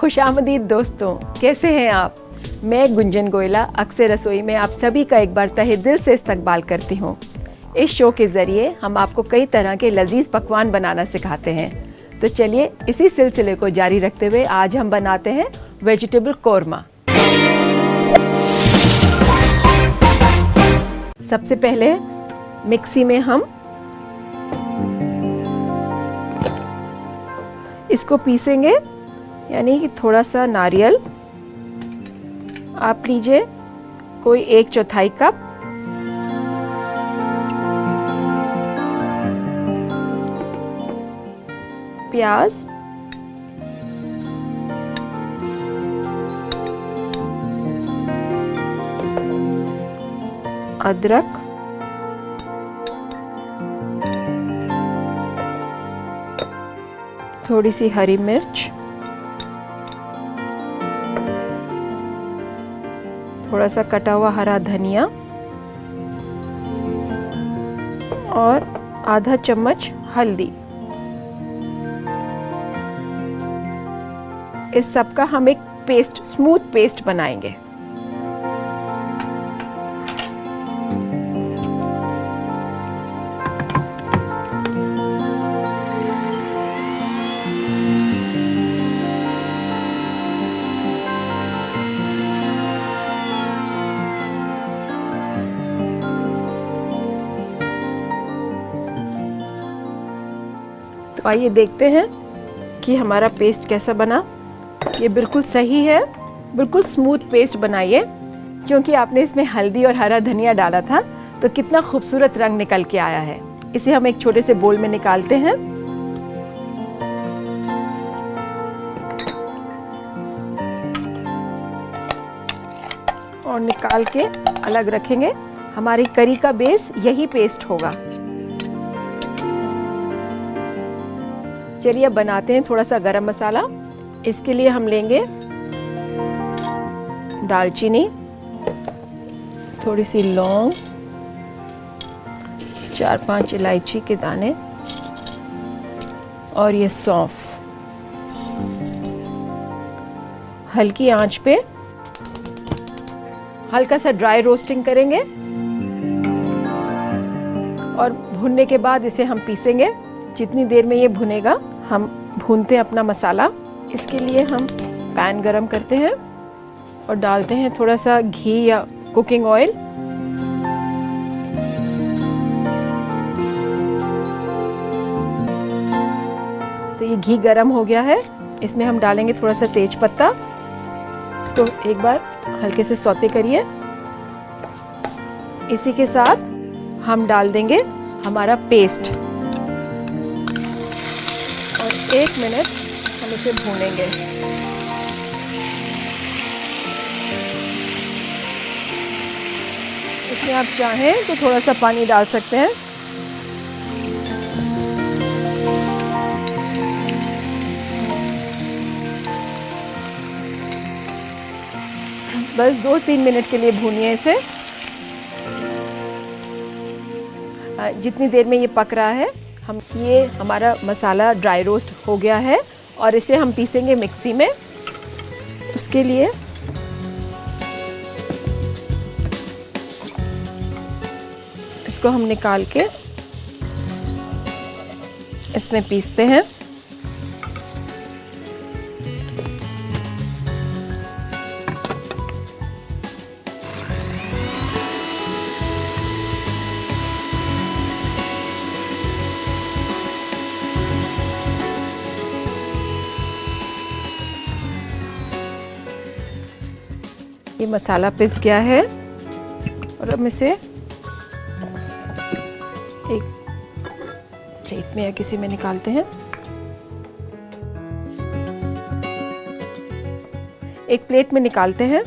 खुशामदीद दोस्तों, कैसे हैं आप। मैं गुंजन गोयला अक्सर रसोई में आप सभी का एक बार तहे दिल से इस्तकबाल करती हूँ। इस शो के ज़रिए हम आपको कई तरह के लजीज पकवान बनाना सिखाते हैं। तो चलिए इसी सिलसिले को जारी रखते हुए आज हम बनाते हैं वेजिटेबल कोरमा। सबसे पहले मिक्सी में हम इसको पीसेंगे, यानी कि थोड़ा सा नारियल आप लीजिए, कोई 1/4 कप, प्याज, अदरक, थोड़ी सी हरी मिर्च, थोड़ा सा कटा हुआ हरा धनिया और आधा चम्मच हल्दी। इस सब का हम एक पेस्ट, स्मूथ पेस्ट बनाएंगे। तो आइए देखते हैं कि हमारा पेस्ट कैसा बना। ये बिल्कुल सही है, बिल्कुल स्मूथ पेस्ट बनाइए। क्योंकि आपने इसमें हल्दी और हरा धनिया डाला था तो कितना खूबसूरत रंग निकल के आया है। इसे हम एक छोटे से बोल में निकालते हैं और निकाल के अलग रखेंगे। हमारी करी का बेस यही पेस्ट होगा। चलिए अब बनाते हैं थोड़ा सा गरम मसाला। इसके लिए हम लेंगे दालचीनी, थोड़ी सी लौंग, 4-5 इलायची के दाने और ये सौंफ। हल्की आंच पे हल्का सा ड्राई रोस्टिंग करेंगे और भुनने के बाद इसे हम पीसेंगे। जितनी देर में ये भुनेगा हम भूनते हैं अपना मसाला। इसके लिए हम पैन गरम करते हैं और डालते हैं थोड़ा सा घी या कुकिंग ऑयल। तो ये घी गरम हो गया है, इसमें हम डालेंगे थोड़ा सा तेज पत्ता। इसको एक बार हल्के से सौते करिए। इसी के साथ हम डाल देंगे हमारा पेस्ट और 1 मिनट हम इसे भूनेंगे। इसमें आप चाहें तो थोड़ा सा पानी डाल सकते हैं। बस 2-3 मिनट के लिए भूनिए इसे। जितनी देर में ये पक रहा है, ये हमारा मसाला ड्राई रोस्ट हो गया है और इसे हम पीसेंगे मिक्सी में। उसके लिए इसको हम निकाल के इसमें पीसते हैं। ये मसाला पिस गया है और हम इसे एक प्लेट में या किसी में निकालते हैं। एक प्लेट में निकालते हैं।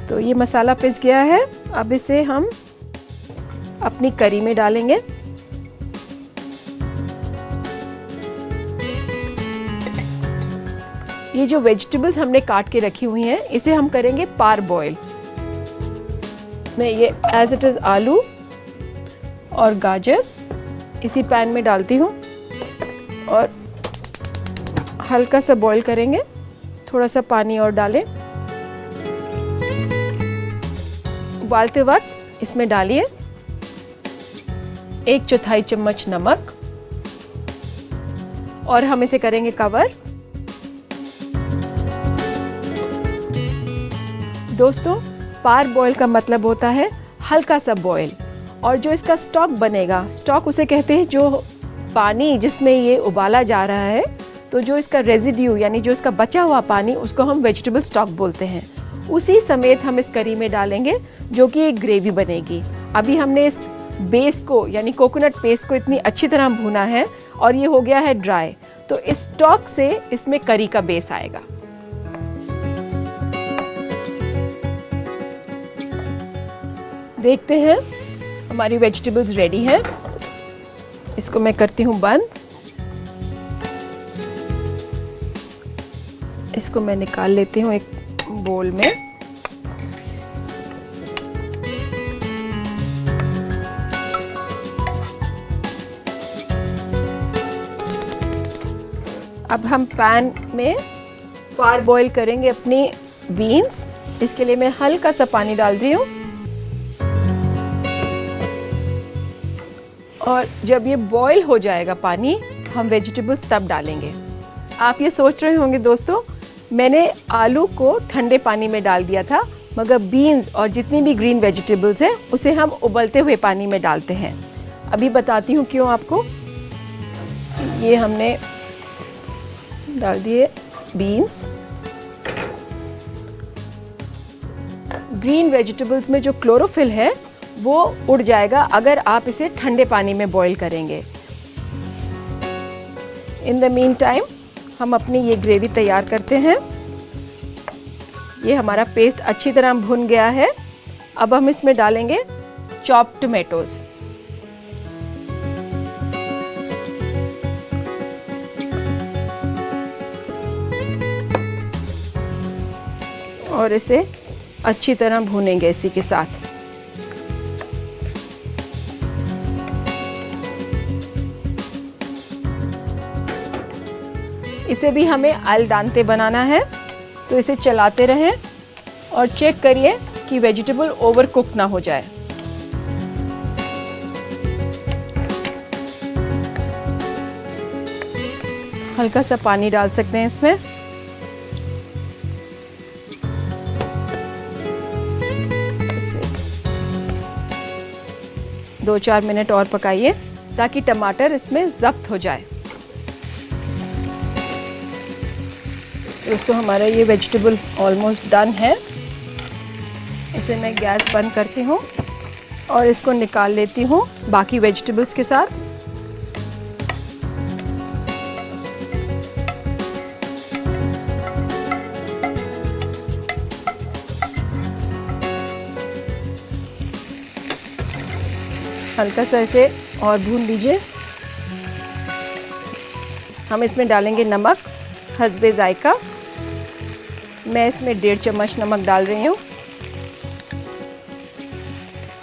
तो ये मसाला पिस गया है। अब इसे हम अपनी करी में डालेंगे। ये जो वेजिटेबल्स हमने काट के रखी हुई हैं, इसे हम करेंगे पार बॉयल। मैं ये एज इट इज़ आलू और गाजर इसी पैन में डालती हूँ और हल्का सा बॉईल करेंगे। थोड़ा सा पानी और डालें। उबालते वक्त इसमें डालिए 1/4 चम्मच नमक और हम इसे करेंगे कवर। दोस्तों, पार बॉईल का मतलब होता है हल्का सा बॉईल, और जो इसका स्टॉक बनेगा, स्टॉक उसे कहते हैं जो पानी जिसमें ये उबाला जा रहा है, तो जो इसका रेजिड्यू यानी जो इसका बचा हुआ पानी, उसको हम वेजिटेबल स्टॉक बोलते हैं। उसी समेत हम इस करी में डालेंगे जो कि एक ग्रेवी बनेगी। अभी हमने इस बेस को यानी कोकोनट पेस्ट को इतनी अच्छी तरह भूना है और ये हो गया है ड्राई, तो इस स्टॉक से इसमें करी का बेस आएगा। देखते हैं हमारी वेजिटेबल्स रेडी है। इसको मैं करती हूँ बंद। इसको मैं निकाल लेती हूँ एक बोल में। अब हम पैन में पार बॉईल करेंगे अपनी बीन्स। इसके लिए मैं हल्का सा पानी डाल रही हूँ और जब ये बॉईल हो जाएगा पानी, हम वेजिटेबल्स तब डालेंगे। आप ये सोच रहे होंगे दोस्तों, मैंने आलू को ठंडे पानी में डाल दिया था, मगर बीन्स और जितनी भी ग्रीन वेजिटेबल्स हैं उसे हम उबलते हुए पानी में डालते हैं। अभी बताती हूँ क्यों आपको। ये हमने डाल दिए बीन्स। ग्रीन वेजिटेबल्स में जो क्लोरोफिल है वो उड़ जाएगा अगर आप इसे ठंडे पानी में बॉईल करेंगे। इन द मीन टाइम हम अपनी ये ग्रेवी तैयार करते हैं। ये हमारा पेस्ट अच्छी तरह भुन गया है। अब हम इसमें डालेंगे चॉप्ड टोमेटोज। और इसे अच्छी तरह भूनेंगे इसी के साथ। इसे भी हमें अल डांते बनाना है, तो इसे चलाते रहें और चेक करिए कि वेजिटेबल ओवर कुक ना हो जाए। हल्का सा पानी डाल सकते हैं इसमें। दो 4 मिनट और पकाइए ताकि टमाटर इसमें ज़ब्त हो जाए। दोस्तों, हमारा ये वेजिटेबल ऑलमोस्ट डन है। इसे मैं गैस बंद करती हूँ और इसको निकाल लेती हूँ बाकी वेजिटेबल्स के साथ। हल्का सा इसे और भून लीजिए। हम इसमें डालेंगे नमक हस्बे जायका। मैं इसमें 1.5 चम्मच नमक डाल रही हूँ।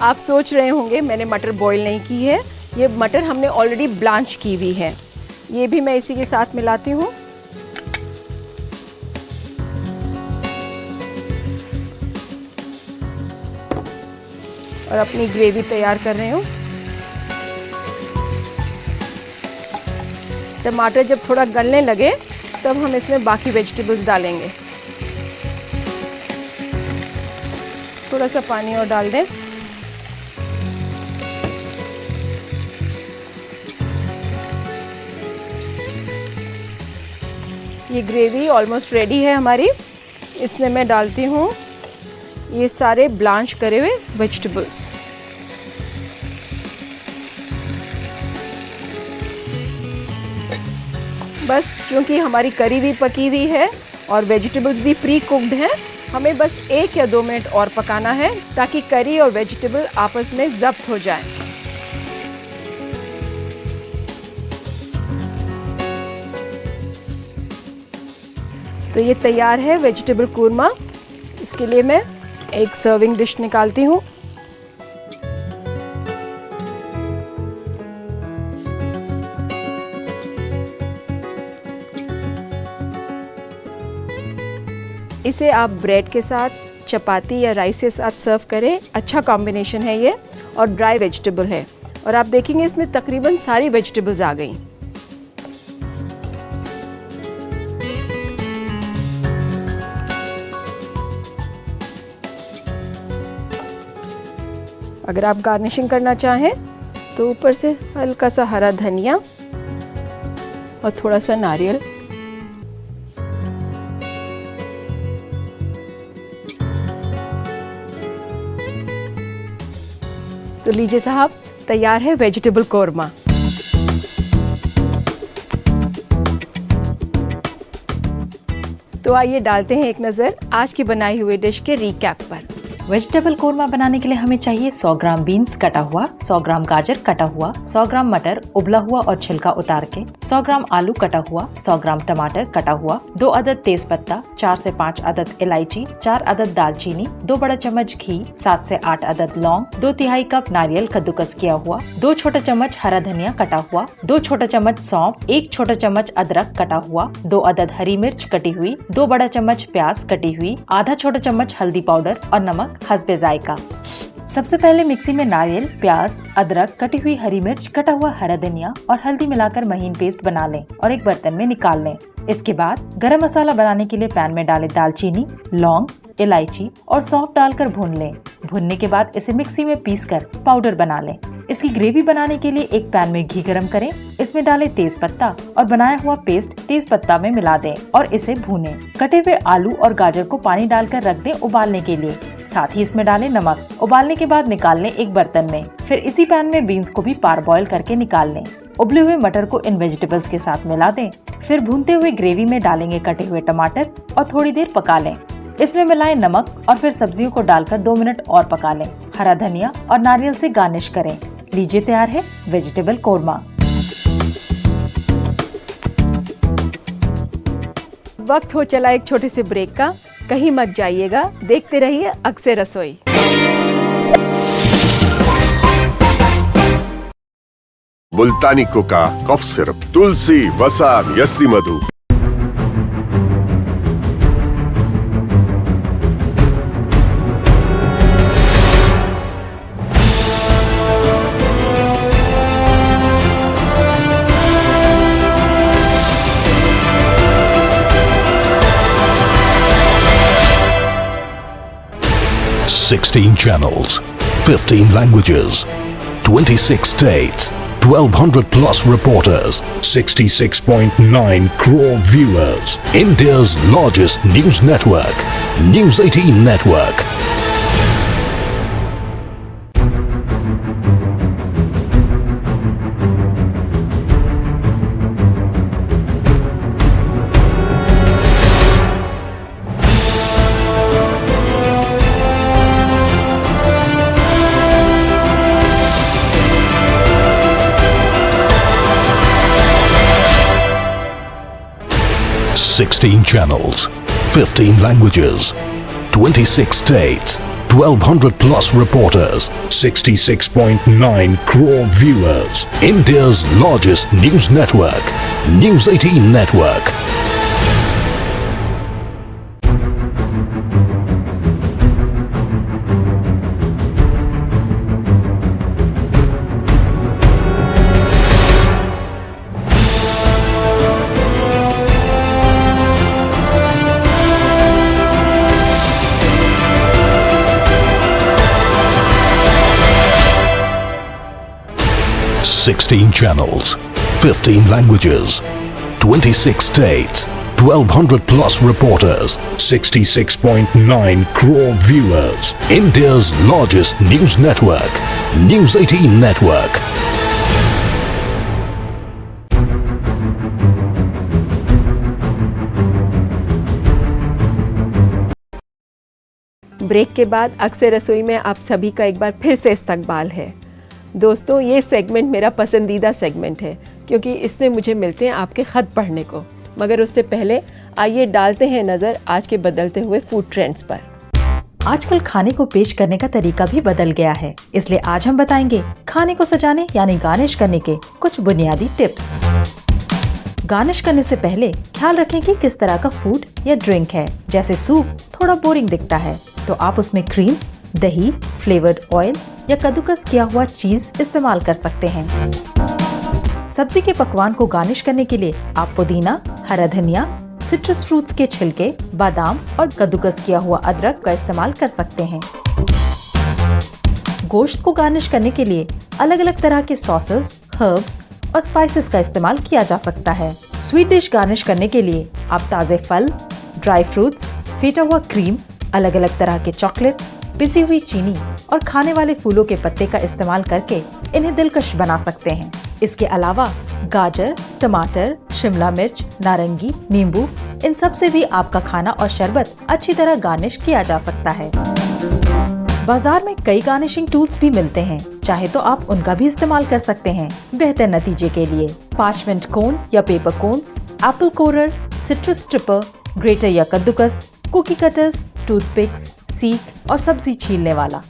आप सोच रहे होंगे मैंने मटर बॉईल नहीं की है। ये मटर हमने ऑलरेडी ब्लांच की हुई है। ये भी मैं इसी के साथ मिलाती हूँ। और अपनी ग्रेवी तैयार कर रही हूँ। टमाटर जब थोड़ा गलने लगे तब हम इसमें बाकी वेजिटेबल्स डालेंगे। थोड़ा सा पानी और डाल दें। ये ग्रेवी ऑलमोस्ट रेडी है हमारी। इसमें मैं डालती हूँ ये सारे ब्लांच करे हुए वेजिटेबल्स। बस क्योंकि हमारी करी भी पकी हुई है और वेजिटेबल्स भी प्री कुक्ड हैं, हमें बस 1 या 2 मिनट और पकाना है ताकि करी और वेजिटेबल आपस में ज़ब्त हो जाएं। तो ये तैयार है वेजिटेबल कूरमा। इसके लिए मैं एक सर्विंग डिश निकालती हूँ। इसे आप ब्रेड के साथ, चपाती या राइस के साथ सर्व करें। अच्छा कॉम्बिनेशन है ये और ड्राई वेजिटेबल है और आप देखेंगे इसमें तकरीबन सारी वेजिटेबल्स आ गई। अगर आप गार्निशिंग करना चाहें तो ऊपर से हल्का सा हरा धनिया और थोड़ा सा नारियल। तो लीजिए साहब, तैयार है वेजिटेबल कोरमा। तो आइए डालते हैं एक नज़र आज की बनाई हुई डिश के रिकैप पर। वेजिटेबल कोरमा बनाने के लिए हमें चाहिए 100 ग्राम बीन्स कटा हुआ, 100 ग्राम गाजर कटा हुआ, 100 ग्राम मटर उबला हुआ और छिलका उतार के, 100 ग्राम आलू कटा हुआ, 100 ग्राम टमाटर कटा हुआ, 2 अदद तेज पत्ता, 4 से 5 अदद इलायची, 4 अदद दालचीनी, 2 बड़ा चम्मच घी, 7 से 8 अदद लौंग, 2 तिहाई कप नारियल कद्दूकस किया हुआ, 2 छोटा चम्मच हरा धनिया कटा हुआ, 2 छोटा चम्मच सौंफ, 1 छोटा चम्मच अदरक कटा हुआ, 2 अदद हरी मिर्च कटी हुई, 2 बड़ा चम्मच प्याज कटी हुई, आधा छोटा चम्मच हल्दी पाउडर और नमक हस्बे जायका। सबसे पहले मिक्सी में नारियल, प्याज, अदरक, कटी हुई हरी मिर्च, कटा हुआ हरा धनिया और हल्दी मिलाकर महीन पेस्ट बना लें और एक बर्तन में निकाल लें। इसके बाद गरम मसाला बनाने के लिए पैन में डालें दालचीनी, लौंग, इलायची और सौंफ डालकर भून लें। भुनने के बाद इसे मिक्सी में पीसकर पाउडर बना लें। इसकी ग्रेवी बनाने के लिए एक पैन में घी गरम करें, इसमें डालें तेज पत्ता और बनाया हुआ पेस्ट तेज पत्ता में मिला दें और इसे भूनें। कटे हुए आलू और गाजर को पानी डालकर रख दें उबालने के लिए। साथ ही इसमें डालें नमक। उबालने के बाद निकाल लें एक बर्तन में। फिर इसी पैन में बीन्स को भी पार बॉईल करके निकाल लें। उबले हुए मटर को इन वेजिटेबल्स के साथ मिला दें। फिर भूनते हुए ग्रेवी में डालेंगे कटे हुए टमाटर और थोड़ी देर पका लें। इसमें मिलाएं नमक और फिर सब्जियों को डालकर 2 मिनट और पका लें। हरा धनिया और नारियल से गार्निश करें। लीजिए तैयार है वेजिटेबल कोरमा। वक्त हो चला एक छोटे से ब्रेक का, कहीं मत जाइएगा, देखते रहिए अक्से रसोई। मुल्तानी कोका, कफ सिरप, तुलसी, वसा, यस्ती मधु। Sixteen channels, 15 languages, 26 states, 1,200 plus reporters, 66.9 crore viewers. India's largest news network, News 18 Network. Sixteen channels, 15 languages, 26 states, 1,200 plus reporters, 66.9 crore viewers. India's largest news network, News 18 Network. Sixteen channels, 15 languages, 26 states, 1,200 plus reporters, 66.9 crore viewers. India's largest news network, News 18 Network. Break के बाद अक्से रसोई में आप सभी का एक बार फिर से इस्तकबाल है। दोस्तों, ये सेगमेंट मेरा पसंदीदा सेगमेंट है क्योंकि इसमें मुझे मिलते हैं आपके ख़त पढ़ने को। मगर उससे पहले आइए डालते हैं नज़र आज के बदलते हुए फूड ट्रेंड्स पर। आजकल खाने को पेश करने का तरीका भी बदल गया है, इसलिए आज हम बताएंगे खाने को सजाने यानी गार्निश करने के कुछ बुनियादी टिप्स। गार्निश करने से पहले ख्याल रखें कि किस तरह का फूड या ड्रिंक है। जैसे सूप थोड़ा बोरिंग दिखता है तो आप उसमें क्रीम, दही, फ्लेवर्ड ऑयल या कद्दूकस किया हुआ चीज इस्तेमाल कर सकते हैं। सब्जी के पकवान को गार्निश करने के लिए आप पुदीना, हरा धनिया, सिट्रस फ्रूट्स के छिलके, बादाम और कद्दूकस किया हुआ अदरक का इस्तेमाल कर सकते हैं। गोश्त को गार्निश करने के लिए अलग अलग तरह के सॉसेस, हर्ब्स और स्पाइसेस का इस्तेमाल किया जा सकता है। स्वीट डिश गार्निश करने के लिए आप ताजे फल, ड्राई फ्रूट्स, फेटा हुआ क्रीम, अलग अलग तरह के चॉकलेट्स, पिसी हुई चीनी और खाने वाले फूलों के पत्ते का इस्तेमाल करके इन्हें दिलकश बना सकते हैं। इसके अलावा गाजर, टमाटर, शिमला मिर्च, नारंगी, नींबू, इन सब से भी आपका खाना और शरबत अच्छी तरह गार्निश किया जा सकता है। बाजार में कई गार्निशिंग टूल्स भी मिलते हैं, चाहे तो आप उनका भी इस्तेमाल कर सकते हैं बेहतर नतीजे के लिए। पार्चमेंट कोन या पेपर कोन्स, एप्पल कोरर, सिट्रस स्ट्रिपर, ग्रेटर या कद्दूकस, कुकी कटर्स, टूथपिक्स, सीख और सब्जी छीलने वाला।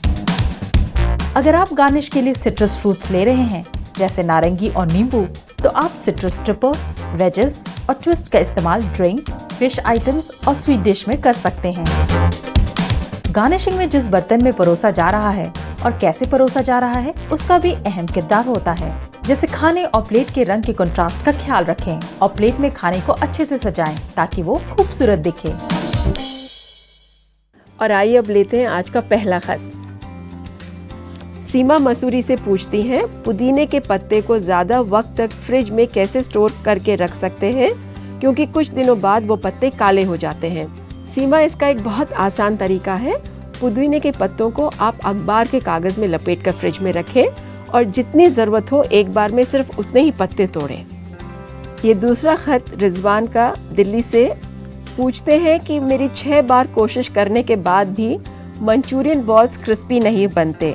अगर आप गार्निश के लिए सिट्रस फ्रूट्स ले रहे हैं जैसे नारंगी और नींबू, तो आप सिट्रस स्ट्रिपर, वेजेस और ट्विस्ट का इस्तेमाल ड्रिंक, फिश आइटम्स और स्वीट डिश में कर सकते हैं। गार्निशिंग में जिस बर्तन में परोसा जा रहा है और कैसे परोसा जा रहा है उसका भी अहम किरदार होता है। जैसे खाने और प्लेट के रंग के कंट्रास्ट का ख्याल रखें और प्लेट में खाने को अच्छे से सजाएं ताकि वो खूबसूरत दिखे। और आइए अब लेते हैं आज का पहला खत। सीमा मसूरी से पूछती हैं, पुदीने के पत्ते को ज़्यादा वक्त तक फ्रिज में कैसे स्टोर करके रख सकते हैं, क्योंकि कुछ दिनों बाद वो पत्ते काले हो जाते हैं। सीमा, इसका एक बहुत आसान तरीका है। पुदीने के पत्तों को आप अखबार के कागज़ में लपेट कर फ्रिज में रखें और जितनी ज़रूरत हो एक बार में सिर्फ उतने ही पत्ते तोड़ें। ये दूसरा खत रिजवान का दिल्ली से पूछते हैं कि मेरी 6 बार कोशिश करने के बाद भी मंचूरियन बॉल्स क्रिस्पी नहीं बनते।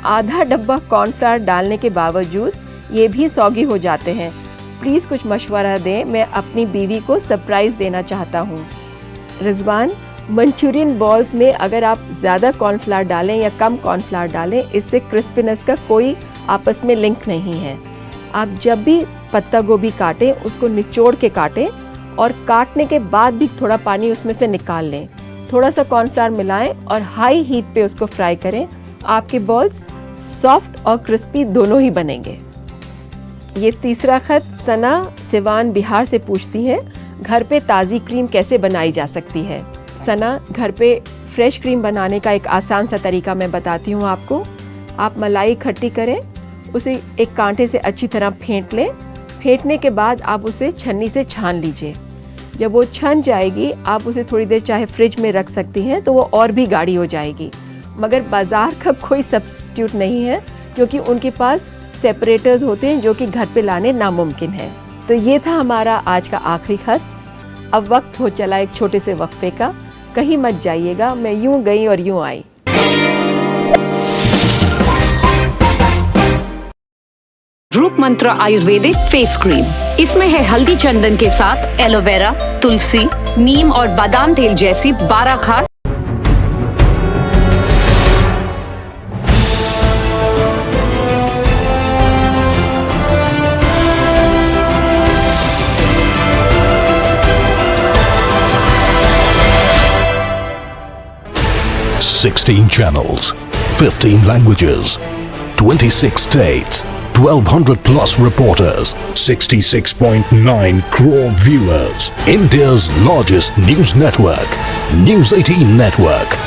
आधा डब्बा कॉर्नफ्लावर डालने के बावजूद ये भी सौगी हो जाते हैं। प्लीज़ कुछ मशवरा दें, मैं अपनी बीवी को सरप्राइज़ देना चाहता हूँ। रिजवान, मंचूरियन बॉल्स में अगर आप ज़्यादा कॉर्नफ्लावर डालें या कम कॉर्नफ्लावर डालें, इससे क्रिस्पीनेस का कोई आपस में लिंक नहीं है। आप जब भी पत्ता गोभी काटें उसको निचोड़ के काटें और काटने के बाद भी थोड़ा पानी उसमें से निकाल लें। थोड़ा सा कॉर्नफ्लावर मिलाएं और हाई हीट पे उसको फ्राई करें। आपके बॉल्स सॉफ्ट और क्रिस्पी दोनों ही बनेंगे। ये तीसरा खत सना सिवान बिहार से पूछती हैं, घर पे ताज़ी क्रीम कैसे बनाई जा सकती है। सना, घर पे फ्रेश क्रीम बनाने का एक आसान सा तरीका मैं बताती हूँ आपको। आप मलाई इकट्ठी करें, उसे एक कांटे से अच्छी तरह फेंट लें। फेंटने के बाद आप उसे छन्नी से छान लीजिए। जब वो छन जाएगी आप उसे थोड़ी देर चाहे फ्रिज में रख सकती हैं तो वो और भी गाढ़ी हो जाएगी। मगर बाज़ार का कोई सब्स्टिट्यूट नहीं है, क्योंकि उनके पास सेपरेटर्स होते हैं जो कि घर पे लाने नामुमकिन है। तो ये था हमारा आज का आखिरी खत। अब वक्त हो चला एक छोटे से वक्फे का। कहीं मत जाइएगा, मैं यूं गई और यूं आई। रूप मंत्र आयुर्वेदिक फेस क्रीम। इसमें है हल्दी चंदन के साथ एलोवेरा, तुलसी, नीम और बादाम तेल जैसी 12 खास $16 channels, 15 languages, 26 states, 1,200 plus reporters, 66.9 crore viewers. India's largest news network, News 18 Network.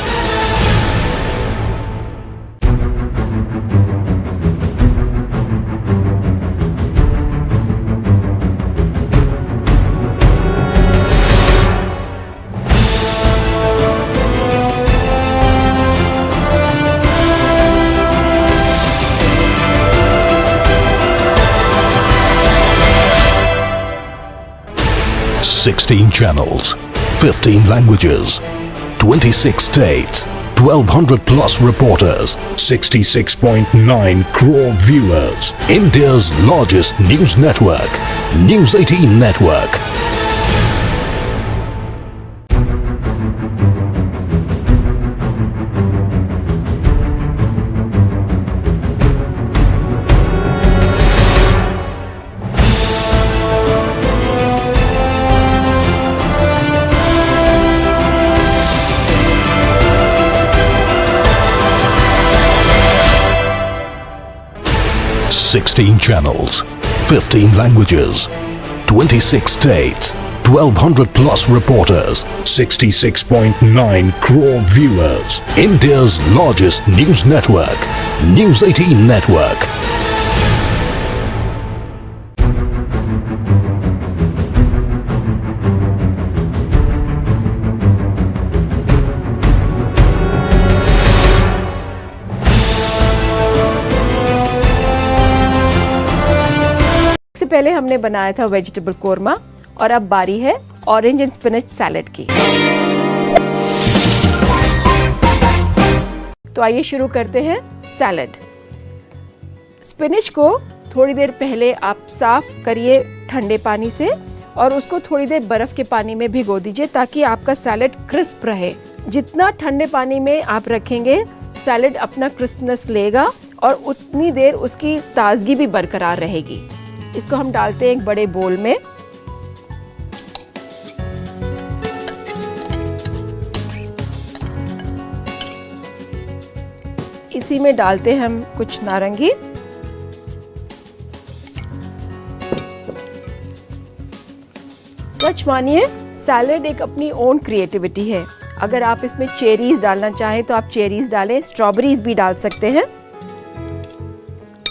$16 channels, 15 languages, 26 states, 1,200 plus reporters, 66.9 crore viewers. India's largest news network, News 18 Network. 16 channels, 15 languages, 26 states, 1200 plus reporters, 66.9 crore viewers. India's largest news network, News 18 Network. इससे पहले हमने बनाया था vegetable korma और अब बारी है orange and spinach salad की। तो आइए शुरू करते हैं सैलेड। स्पिनच को थोड़ी देर पहले आप साफ करिए ठंडे पानी से और उसको थोड़ी देर बर्फ के पानी में भिगो दीजिए ताकि आपका सैलेड क्रिस्प रहे। जितना ठंडे पानी में आप रखेंगे सैलेड अपना क्रिस्पनेस लेगा और उतनी देर उसकी ताजगी भी बरकरार रहेगी। इसको हम डालते हैं एक बड़े बोल में। इसी में डालते हैं हम कुछ नारंगी, सच मानिए सैलेड एक अपनी ओन क्रिएटिविटी है। अगर आप इसमें चेरीज डालना चाहें तो आप चेरीज डालें, स्ट्रॉबेरीज भी डाल सकते हैं।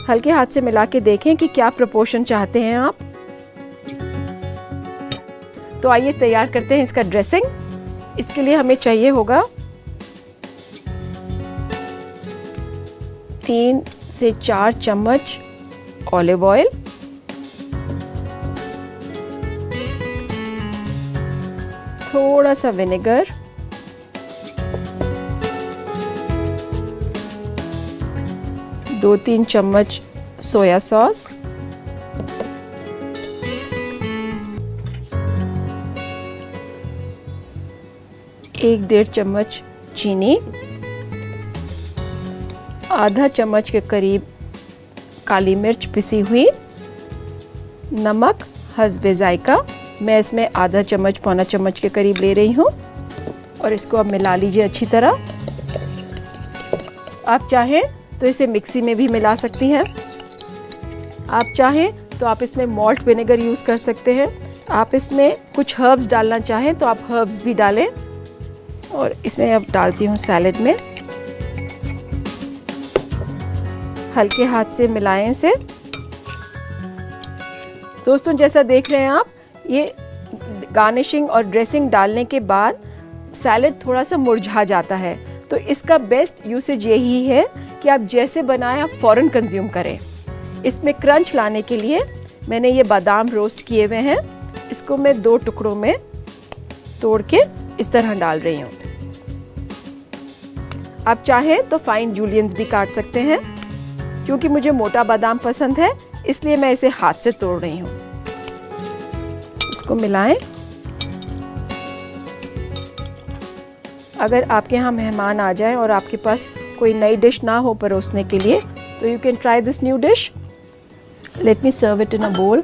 हल्के हाथ से मिला के देखें कि क्या प्रोपोर्शन चाहते हैं आप। तो आइए तैयार करते हैं इसका ड्रेसिंग। इसके लिए हमें चाहिए होगा 3 से 4 चम्मच ऑलिव ऑयल, थोड़ा सा विनेगर, दो 3 चम्मच सोया सॉस, 1-1.5 चम्मच चीनी, आधा चम्मच के करीब काली मिर्च पिसी हुई, नमक हस्बे जायका, मैं इसमें आधा चम्मच पौना चम्मच के करीब ले रही हूँ और इसको अब मिला लीजिए अच्छी तरह। आप चाहें तो इसे मिक्सी में भी मिला सकती हैं। आप चाहें तो आप इसमें मॉल्ट विनेगर यूज़ कर सकते हैं। आप इसमें कुछ हर्ब्स डालना चाहें तो आप हर्ब्स भी डालें। और इसमें अब डालती हूँ सैलेड में, हल्के हाथ से मिलाएं इसे। दोस्तों जैसा देख रहे हैं आप, ये गार्निशिंग और ड्रेसिंग डालने के बाद सैलेड थोड़ा सा मुरझा जाता है। तो इसका बेस्ट यूसेज यही है कि आप जैसे बनाएं आप फ़ौरन कंज्यूम करें। इसमें क्रंच लाने के लिए मैंने ये बादाम रोस्ट किए हुए हैं, इसको मैं 2 टुकड़ों में तोड़ के इस तरह डाल रही हूँ। आप चाहें तो फाइन जूलियंस भी काट सकते हैं। क्योंकि मुझे मोटा बादाम पसंद है इसलिए मैं इसे हाथ से तोड़ रही हूँ। इसको मिलाएं। अगर आपके यहाँ मेहमान आ जाएं और आपके पास कोई नई डिश ना हो परोसने के लिए तो you can try this new dish. Let me serve it in a bowl.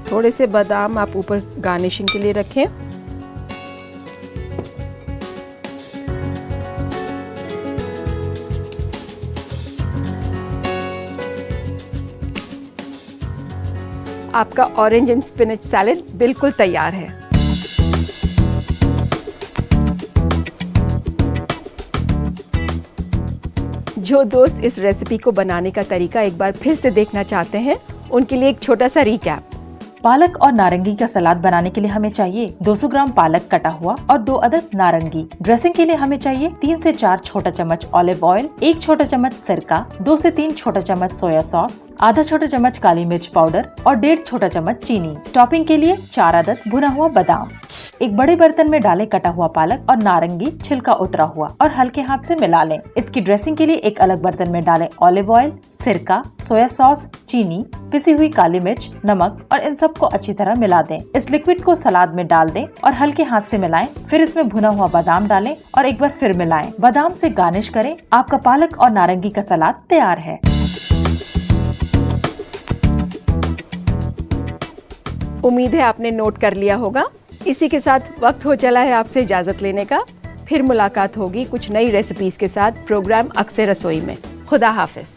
थोड़े से बादाम आप ऊपर गार्निशिंग के लिए रखें। आपका ऑरेंज एंड स्पिनच सैलेड बिल्कुल तैयार है। जो दोस्त इस रेसिपी को बनाने का तरीका एक बार फिर से देखना चाहते हैं उनके लिए एक छोटा सा रिकैप। पालक और नारंगी का सलाद बनाने के लिए हमें चाहिए 200 ग्राम पालक कटा हुआ और 2 अदद नारंगी। ड्रेसिंग के लिए हमें चाहिए 3 से 4 छोटा चम्मच ऑलिव ऑयल, 1 छोटा चम्मच सिरका, 2 से 3 छोटा चम्मच सोया सॉस, आधा छोटा चम्मच काली मिर्च पाउडर और 1.5 छोटा चम्मच चीनी। टॉपिंग के लिए 4 अदद भुना हुआ बादाम। एक बड़े बर्तन में डालें कटा हुआ पालक और नारंगी छिलका उतरा हुआ और हल्के हाथ से मिला लें। इसकी ड्रेसिंग के लिए एक अलग बर्तन में डालें ऑलिव ऑयल, सिरका, सोया सॉस, चीनी, पिसी हुई काली मिर्च, नमक और इन सबको अच्छी तरह मिला दें। इस लिक्विड को सलाद में डाल दें और हल्के हाथ से मिलाएं। फिर इसमें भुना हुआ बादाम डालें और एक बार फिर मिलाएं। बादाम से गार्निश करें। आपका पालक और नारंगी का सलाद तैयार है। उम्मीद है आपने नोट कर लिया होगा। इसी के साथ वक्त हो चला है आपसे इजाजत लेने का। फिर मुलाकात होगी कुछ नई रेसिपीज के साथ प्रोग्राम अक्से रसोई में। खुदा हाफिज।